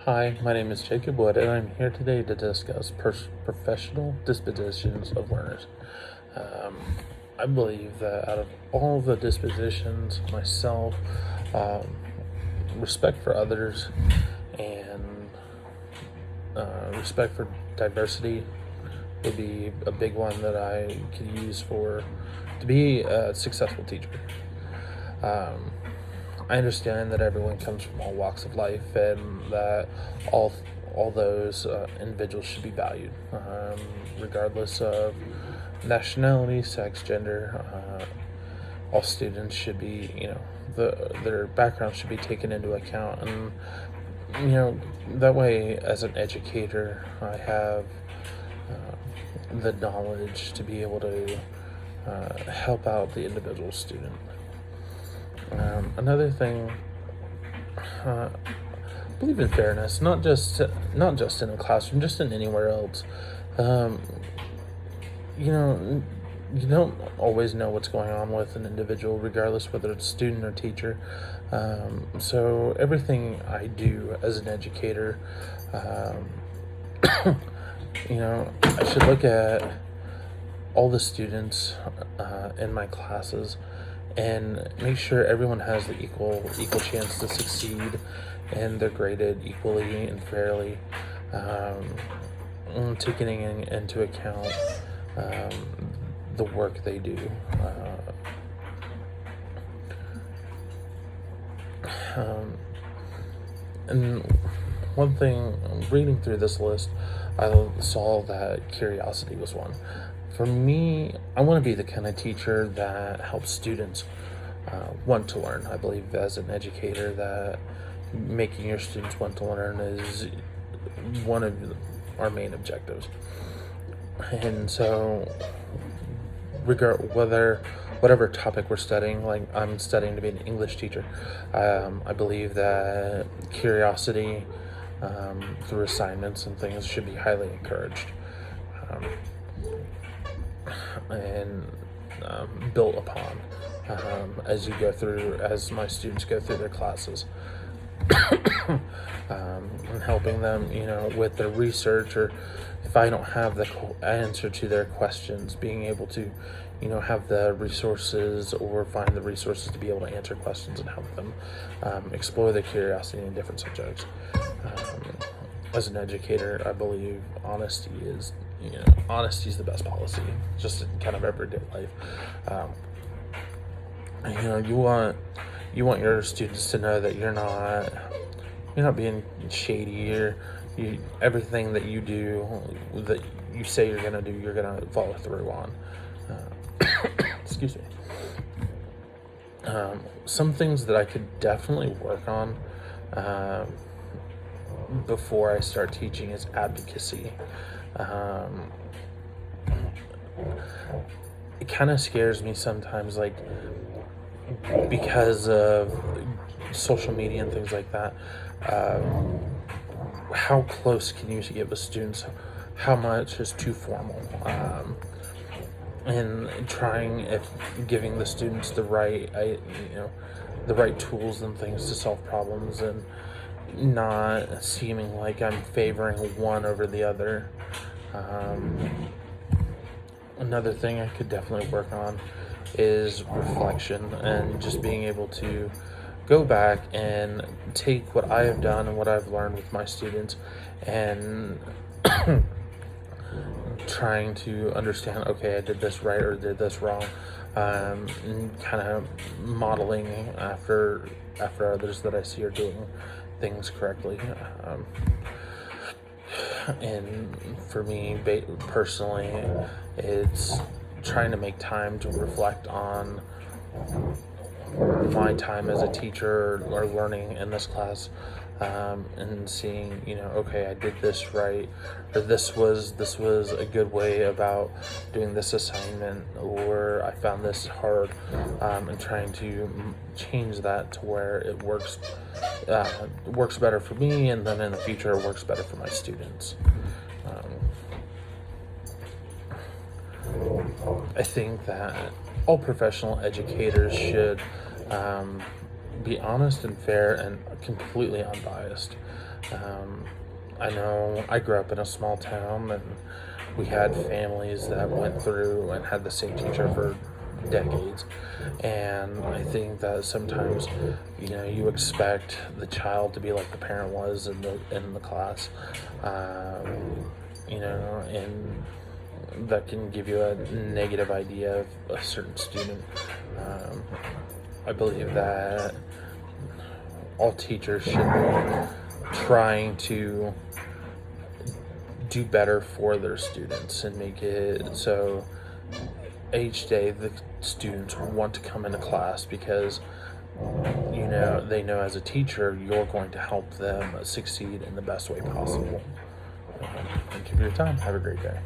Hi, my name is Jacob Wood, and I'm here today to discuss professional dispositions of learners. Um, I believe that out of all the dispositions, myself, um, respect for others, and respect for diversity would be a big one that I could use to be a successful teacher. Um, I understand that everyone comes from all walks of life, and that all all those individuals should be valued, regardless of nationality, sex, gender. All students should be, their background should be taken into account, and that way, as an educator, I have the knowledge to be able to help out the individual student. Another thing, I believe in fairness, not just in a classroom, just in anywhere else. Um, you know, you don't always know what's going on with an individual, regardless whether it's student or teacher. So everything I do as an educator, I should look at all the students in my classes and make sure everyone has the equal chance to succeed, and they're graded equally and fairly, taking into account the work they do. And one thing, reading through this list, I saw that curiosity was one. For me, I want to be the kind of teacher that helps students want to learn. I believe as an educator that making your students want to learn is one of our main objectives. And so, whatever topic we're studying, like I'm studying to be an English teacher, I believe that curiosity through assignments and things should be highly encouraged. Um, and built upon as my students go through their classes. And helping them, with their research, or if I don't have the answer to their questions, being able to, have the resources or find the resources to be able to answer questions and help them explore their curiosity in different subjects. As an educator, I believe honesty is the best policy, just in kind of everyday life. You want your students to know that you're not being shady, or everything that you do, that you say you're gonna do, you're gonna follow through on. Excuse me. Some things that I could definitely work on before I start teaching is advocacy. It kind of scares me sometimes, like, because of social media and things like that. How close can you get with students? How much is too formal? And giving the students the right tools and things to solve problems, and not seeming like I'm favoring one over the other. Another thing I could definitely work on is reflection, and just being able to go back and take what I have done and what I've learned with my students, and trying to understand, okay, I did this right or did this wrong, and kind of modeling after others that I see are doing things correctly. And for me, personally, it's trying to make time to reflect on my time as a teacher or learning in this class, and seeing, okay, I did this right, or this was a good way about doing this assignment, or I found this hard, and trying to change that to where it works better for me, and then in the future it works better for my students. I think that all professional educators should be honest and fair and completely unbiased. I know I grew up in a small town, and we had families that went through and had the same teacher for decades. And I think that sometimes, you expect the child to be like the parent was in the class, and that can give you a negative idea of a certain student. Um, I believe that all teachers should be trying to do better for their students and make it so each day the students want to come into class because they know as a teacher you're going to help them succeed in the best way possible. Thank you for your time. Have a great day.